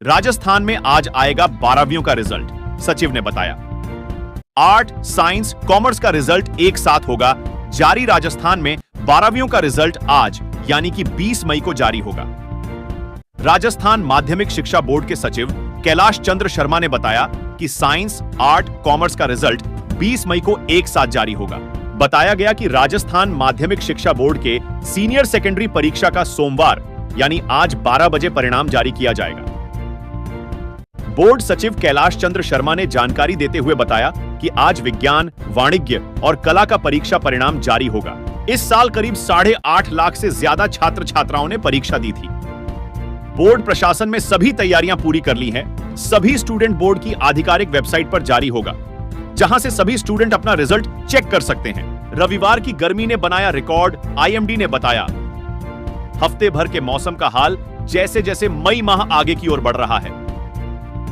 राजस्थान में आज आएगा 12वीं का रिजल्ट, सचिव ने बताया। आर्ट, साइंस, कॉमर्स का रिजल्ट एक साथ होगा। जारी राजस्थान में 12वीं का रिजल्ट आज यानी कि 20 मई को जारी होगा। राजस्थान माध्यमिक शिक्षा बोर्ड के सचिव कैलाश चंद्र शर्मा ने बताया कि साइंस, आर्ट, कॉमर्स का रिजल्ट 20 मई को एक साथ जारी होगा। बताया गया कि राजस्थान माध्यमिक शिक्षा बोर्ड के सीनियर सेकेंडरी परीक्षा का सोमवार यानी आज 12 बजे परिणाम जारी किया जाएगा। बोर्ड सचिव कैलाश चंद्र शर्मा ने जानकारी देते हुए बताया कि आज विज्ञान, वाणिज्य और कला का परीक्षा परिणाम जारी होगा। इस साल करीब 8.5 लाख से ज्यादा छात्र छात्राओं ने परीक्षा दी थी। बोर्ड प्रशासन में सभी तैयारियां पूरी कर ली हैं। सभी स्टूडेंट बोर्ड की आधिकारिक वेबसाइट पर जारी होगा, जहां से सभी स्टूडेंट अपना रिजल्ट चेक कर सकते हैं। रविवार की गर्मी ने बनाया रिकॉर्ड, आईएमडी ने बताया। हफ्ते भर के मौसम का हाल जैसे जैसे मई माह आगे की ओर बढ़ रहा है,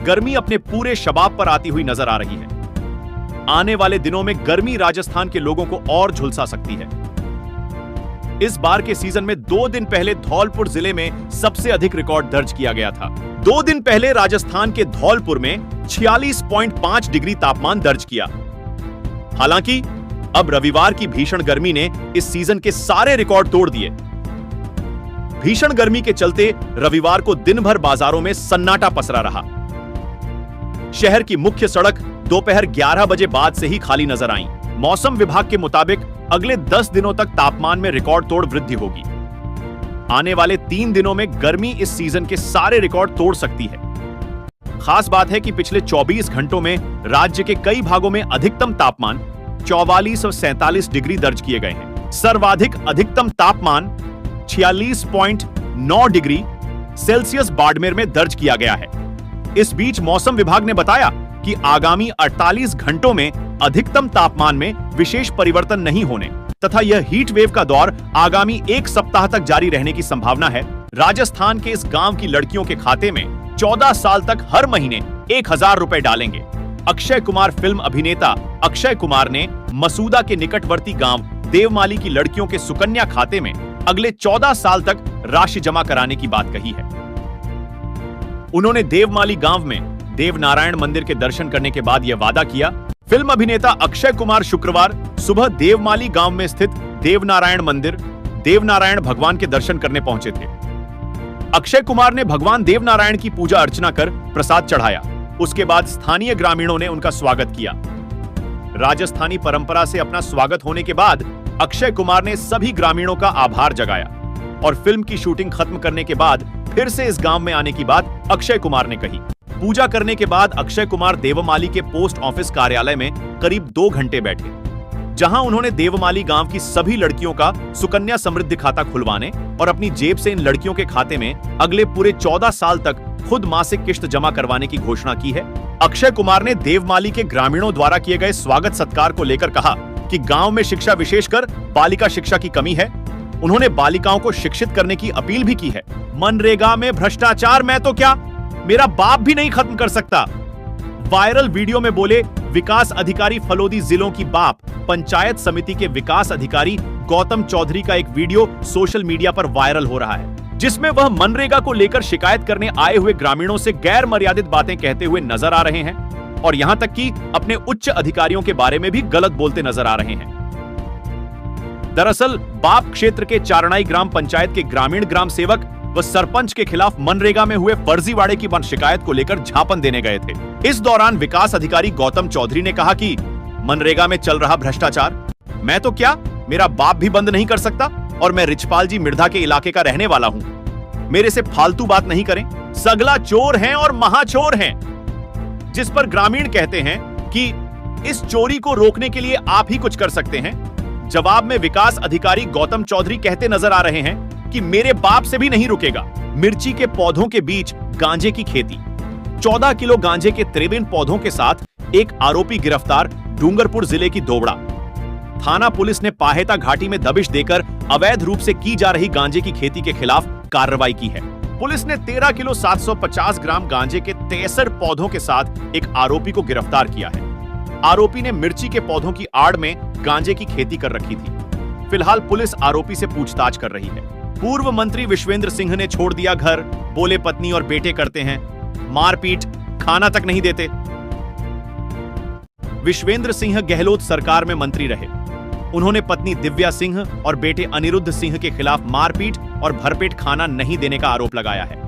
गर्मी अपने पूरे शबाब पर आती हुई नजर आ रही है। आने वाले दिनों में गर्मी राजस्थान के लोगों को और झुलसा सकती है। इस बार के सीजन में 2 दिन पहले धौलपुर जिले में सबसे अधिक रिकॉर्ड दर्ज किया गया था। 2 दिन पहले राजस्थान के धौलपुर में 46.5 डिग्री तापमान दर्ज किया। हालांकि अब रविवार की भीषण गर्मी ने इस सीजन के सारे रिकॉर्ड तोड़ दिए। भीषण गर्मी के चलते रविवार को दिन भर बाजारों में सन्नाटा पसरा रहा। शहर की मुख्य सड़क दोपहर 11 बजे बाद से ही खाली नजर आई। मौसम विभाग के मुताबिक अगले 10 दिनों तक तापमान में रिकॉर्ड तोड़ वृद्धि होगी। आने वाले 3 दिनों में गर्मी इस सीजन के सारे रिकॉर्ड तोड़ सकती है। खास बात है कि पिछले 24 घंटों में राज्य के कई भागों में अधिकतम तापमान 44 और 47 डिग्री दर्ज किए गए हैं। सर्वाधिक अधिकतम तापमान 46.9 डिग्री सेल्सियस बाड़मेर में दर्ज किया गया है। इस बीच मौसम विभाग ने बताया कि आगामी 48 घंटों में अधिकतम तापमान में विशेष परिवर्तन नहीं होने तथा यह हीट वेव का दौर आगामी 1 सप्ताह तक जारी रहने की संभावना है। राजस्थान के इस गांव की लड़कियों के खाते में 14 साल तक हर महीने 1000 रुपए डालेंगे। अक्षय कुमार फिल्म अभिनेता अक्षय कुमार ने मसूदा के निकटवर्ती गांव देवमाली की लड़कियों के सुकन्या खाते में अगले 14 साल तक राशि जमा कराने की बात कही है। उन्होंने देवमाली गांव में देवनारायण मंदिर के दर्शन करने के बाद यह वादा किया। फिल्म अभिनेता अक्षय कुमार शुक्रवार सुबह देवमाली गांव में स्थित देवनारायण मंदिर देवनारायण भगवान के दर्शन करने पहुंचे थे। अक्षय कुमार ने भगवान देवनारायण की पूजा अर्चना कर प्रसाद चढ़ाया। उसके बाद स्थानीय ग्रामीणों ने उनका स्वागत किया। राजस्थानी परंपरा से अपना स्वागत होने के बाद अक्षय कुमार ने सभी ग्रामीणों का आभार जगाया और फिल्म की शूटिंग खत्म करने के बाद फिर से इस गांव में आने की बात अक्षय कुमार ने कही। पूजा करने के बाद अक्षय कुमार देवमाली के पोस्ट ऑफिस कार्यालय में करीब 2 घंटे बैठे, जहां उन्होंने देवमाली गांव की सभी लड़कियों का सुकन्या समृद्धि खाता खुलवाने और अपनी जेब से इन लड़कियों के खाते में अगले पूरे 14 साल तक खुद मासिक किश्त जमा करवाने की घोषणा की है। अक्षय कुमार ने देवमाली के ग्रामीणों द्वारा किए गए स्वागत सत्कार को लेकर कहा कि गांव में शिक्षा, विशेषकर बालिका शिक्षा की कमी है। उन्होंने बालिकाओं को शिक्षित करने की अपील भी की है। मनरेगा में भ्रष्टाचार मैं तो क्या, मेरा बाप भी नहीं खत्म कर सकता। वायरल वीडियो में बोले विकास अधिकारी फलोदी जिलों की बाप पंचायत समिति के विकास अधिकारी गौतम चौधरी का एक वीडियो सोशल मीडिया पर वायरल हो रहा है, जिसमें वह मनरेगा को लेकर शिकायत करने आए हुए ग्रामीणों से गैर मर्यादित बातें कहते हुए नजर आ रहे हैं और यहां तक कि अपने उच्च अधिकारियों के बारे में भी गलत बोलते नजर आ रहे हैं। दरअसल बाप क्षेत्र के चारणाई ग्राम पंचायत के ग्रामीण ग्राम सेवक व सरपंच के खिलाफ मनरेगा में हुए फर्जीवाड़े की शिकायत को लेकर झापन देने गए थे। इस दौरान विकास अधिकारी गौतम चौधरी ने कहा कि मनरेगा में चल रहा भ्रष्टाचार मैं तो क्या, मेरा बाप भी बंद नहीं कर सकता और मैं रिचपाल जी मिर्धा के इलाके का रहने वाला हूं। मेरे से फालतू बात नहीं करें, सगला चोर हैं और महाचोर हैं। जिस पर ग्रामीण कहते हैं कि इस चोरी को रोकने के लिए आप ही कुछ कर सकते हैं। जवाब में विकास अधिकारी गौतम चौधरी कहते नजर आ रहे हैं कि मेरे बाप से भी नहीं रुकेगा। मिर्ची के पौधों के बीच गांजे की खेती, 14 किलो गांजे के 53 पौधों के साथ एक आरोपी गिरफ्तार डूंगरपुर जिले की दोबड़ा। थाना पुलिस ने पाहेता घाटी में दबिश देकर अवैध रूप से की जा रही गांजे की खेती के खिलाफ कार्रवाई की है। पुलिस ने 13 किलो 750 ग्राम गांजे के 63 पौधों के साथ एक आरोपी को गिरफ्तार किया है। आरोपी ने मिर्ची के पौधों की आड़ में गांजे की खेती कर रखी थी। फिलहाल पुलिस आरोपी से पूछताछ कर रही है। पूर्व मंत्री विश्वेंद्र सिंह ने छोड़ दिया घर, बोले पत्नी और बेटे करते हैं। मारपीट, खाना तक नहीं देते। विश्वेंद्र सिंह गहलोत सरकार में मंत्री रहे। उन्होंने पत्नी दिव्या सिंह और बेटे अनिरुद्ध सिंह के खिलाफ मारपीट और भरपेट खाना नहीं देने का आरोप लगाया है।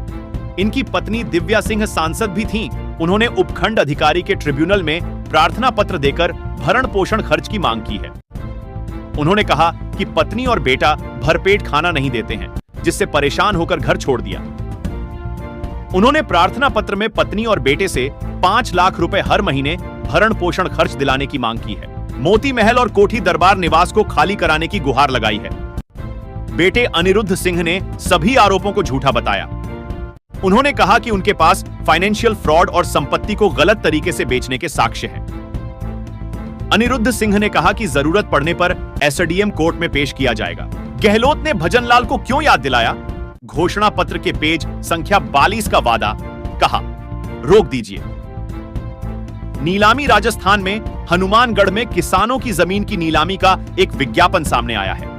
इनकी पत्नी दिव्या सिंह सांसद भी थीं। उन्होंने उपखंड अधिकारी के ट्रिब्यूनल में प्रार्थना पत्र देकर भरण पोषण खर्च की मांग की है। उन्होंने कहा कि पत्नी और बेटा भरपेट खाना नहीं देते हैं, जिससे परेशान होकर घर छोड़ दिया। उन्होंने प्रार्थना पत्र में पत्नी और बेटे से 5 लाख रुपए हर महीने भरण पोषण खर्च दिलाने की मांग की है। मोती महल और कोठी दरबार निवास को खाली कराने की गुहार लगाई है। बेटे अनिरुद्ध सिंह ने सभी आरोपों को झूठा बताया। उन्होंने कहा कि उनके पास फाइनेंशियल फ्रॉड और संपत्ति को गलत तरीके से बेचने के साक्ष्य हैं। अनिरुद्ध सिंह ने कहा कि जरूरत पड़ने पर एसडीएम कोर्ट में पेश किया जाएगा। गहलोत ने भजनलाल को क्यों याद दिलाया? घोषणा पत्र के पेज संख्या 42 का वादा, कहा रोक दीजिए। नीलामी राजस्थान में हनुमानगढ़ में किसानों की जमीन की नीलामी का एक विज्ञापन सामने आया है,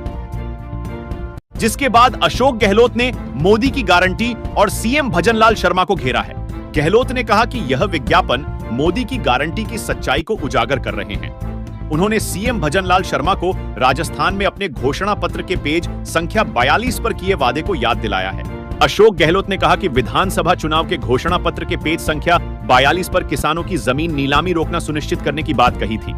जिसके बाद अशोक गहलोत ने मोदी की गारंटी और सीएम भजनलाल शर्मा को घेरा है। गहलोत ने कहा कि यह विज्ञापन मोदी की गारंटी की सच्चाई को उजागर कर रहे हैं। उन्होंने सीएम भजनलाल शर्मा को राजस्थान में अपने घोषणा पत्र के पेज संख्या 42 पर किए वादे को याद दिलाया है। अशोक गहलोत ने कहा कि विधानसभा चुनाव के घोषणा पत्र के पेज संख्या 42 पर किसानों की जमीन नीलामी रोकना सुनिश्चित करने की बात कही थी,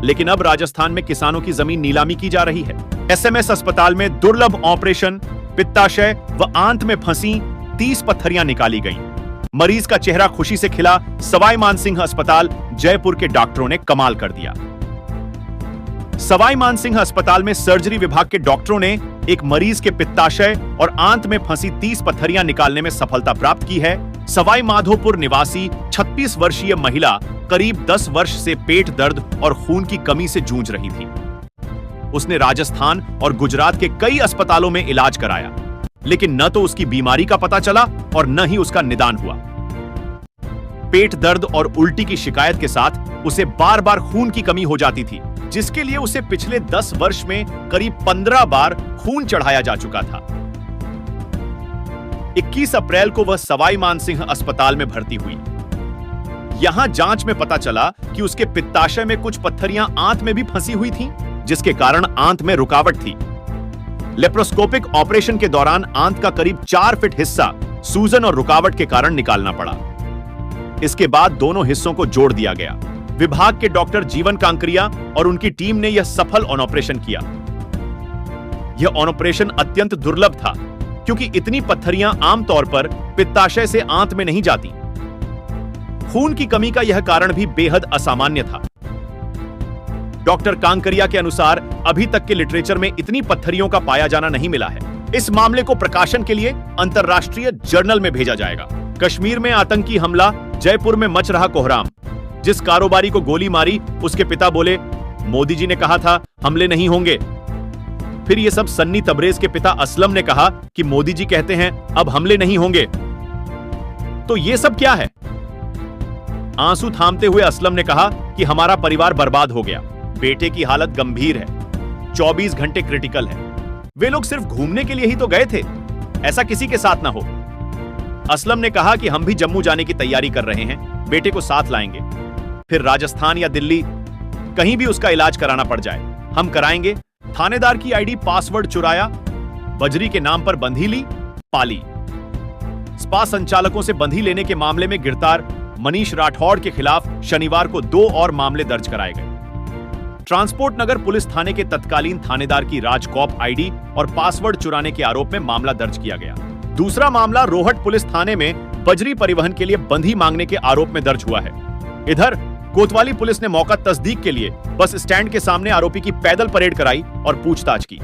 लेकिन अब राजस्थान में किसानों की जमीन नीलामी की जा रही है। एसएमएस अस्पताल में दुर्लभ ऑपरेशन, पित्ताशय व आंत में फंसी 30 पत्थरियां निकाली गईं। मरीज का चेहरा खुशी से खिला। सवाई मानसिंह अस्पताल जयपुर के डॉक्टरों ने कमाल कर दिया। सवाई मानसिंह अस्पताल में सर्जरी विभाग के डॉक्टरों ने एक मरीज के पित्ताशय और आंत में फंसी 30 पत्थरियां निकालने में सफलता प्राप्त की है। सवाई माधोपुर निवासी 36 वर्षीय महिला करीब 10 वर्ष से पेट दर्द और खून की कमी से जूझ रही थी। उसने राजस्थान और गुजरात के कई अस्पतालों में इलाज कराया, लेकिन न तो उसकी बीमारी का पता चला और न ही उसका निदान हुआ। पेट दर्द और उल्टी की शिकायत के साथ उसे बार बार खून की कमी हो जाती थी, जिसके लिए उसे पिछले 10 वर्ष में करीब 15 बार खून चढ़ाया जा चुका था। 21 अप्रैल को वह सवाई मानसिंह अस्पताल में भर्ती हुई। यहां जांच में पता चला कि उसके पित्ताशय में कुछ पत्थरियां आंत में भी फंसी हुई थीं, जिसके कारण आंत में रुकावट थी। लेप्रोस्कोपिक ऑपरेशन के दौरान आंत का करीब 4 फीट हिस्सा सूजन और रुकावट के कारण निकालना पड़ा। इसके बाद दोनों हिस्सों को जोड़ दिया गया। विभाग के डॉक्टर जीवन कांकरिया और उनकी टीम ने यह सफल ऑपरेशन किया। यह ऑपरेशन अत्यंत दुर्लभ था, क्योंकि इतनी पत्थरियां आमतौर पर पित्ताशय से आंत में नहीं जाती। खून की कमी का यह कारण भी बेहद असामान्य था। डॉक्टर कांकरिया के अनुसार अभी तक के लिटरेचर में इतनी पत्थरियों का पाया जाना नहीं मिला है। इस मामले को प्रकाशन के लिए अंतर्राष्ट्रीय जर्नल में भेजा जाएगा। कश्मीर में आतंकी हमला, जयपुर में मच रहा कोहराम। जिस कारोबारी को गोली मारी, उसके पिता बोले मोदी जी ने कहा था हमले नहीं होंगे। फिर यह सब सन्नी तबरेज के पिता असलम ने कहा कि मोदी जी कहते हैं अब हमले नहीं होंगे। तो यह सब क्या है? आंसू थामते हुए असलम ने कहा कि हमारा परिवार बर्बाद हो गया। बेटे की हालत गंभीर है, 24 घंटे क्रिटिकल है। वे लोग सिर्फ घूमने के लिए ही तो गए थे, ऐसा किसी के साथ ना हो। असलम ने कहा कि हम भी जम्मू जाने की तैयारी कर रहे हैं, बेटे को साथ लाएंगे। फिर राजस्थान या दिल्ली, कहीं भी उसका इलाज कराना पड़ जाए हम कराएंगे। थानेदार की आईडी पासवर्ड चुराया, बजरी के नाम पर बंधी ली, पाली। स्पा संचालकों से बंधी लेने के मामले में गिरफ्तार मनीष राठौड़ के खिलाफ शनिवार को 2 और मामले दर्ज कराए गए। ट्रांसपोर्ट नगर पुलिस थाने के तत्कालीन थानेदार की राजकॉप आईडी और पासवर्ड चुराने के आरोप में मामला दर्ज किया गया। दूसरा मामला रोहट पुलिस थाने में बजरी परिवहन के लिए बंधी मांगने के आरोप में दर्ज हुआ है। इधर कोतवाली पुलिस ने मौका तस्दीक के लिए बस स्टैंड के सामने आरोपी की पैदल परेड कराई और पूछताछ की।